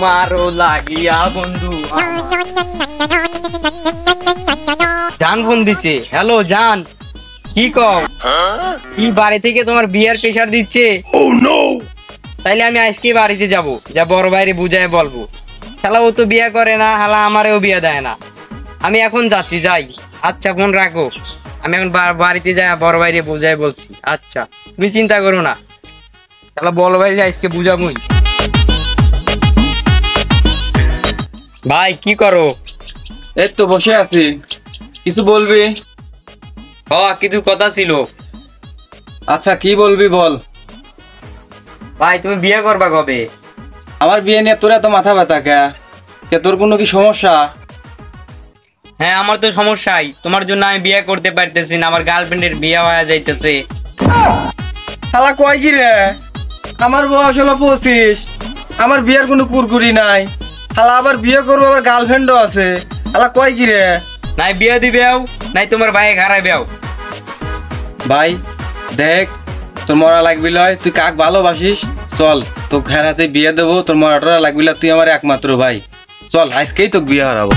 মারো লাগিয়া বন্ধু জান ফোন দিচ্ছে। হ্যালো জান, কি কও? কি বাড়ি থেকে তোমার বিয়ার প্রেশার দিচ্ছে? তাইলে আমি আজকে বাড়িতে যাব, যা বড় ভাইরে বুঝায় বলবো। শালা ও তো বিয়া করে না, শালা আমারেও বিয়া দেয় না। আমি এখন যাচ্ছি, যাই। আচ্ছা ফোন রাখো, আমি এখন বাড়িতে যাই, বড় ভাইরে বুঝায় বলছি। আচ্ছা তুমি চিন্তা করো না, শালা বড় ভাইরে আজকে বুঝাবই। ভাই কি করো? এই তো বসে আছি, কিছু বলবি? কিছু কথা ছিল। আচ্ছা কি বলবি বল। ভাই তুমি বিয়ে করবা কবে? আমার বিয়ে নিয়ে তোর এত মাথা ব্যথা কে? তোর কোনো কি সমস্যা? হ্যাঁ আমার তো সমস্যাই, তোমার জন্য আমি বিয়ে করতে পারতেছি না, আমার গার্লফ্রেন্ডের বিয়ে হয়ে যাইতেছে। শালা কয় কি রে? আমার বয়স হলো 25, আমার বিয়ের কোনো কুরকুরি নাই। শালা আবার বিয়ে করবো, আবার গার্লফ্রেন্ডও আছে। শালা কয় কি রে? নাই বিয়ে দিবেও, নাই তোমার ভাই হারাইবেও। ভাই দেখ, তোর মরা লাগবি লয়, তুই কাক ভালোবাসিস, চল তোকে হারাতে বিয়ে দেবো। তোর মরাটা লাগবি লয়, তুই আমার একমাত্র ভাই, চল আজকেই তোকে বিয়ে হারাবো।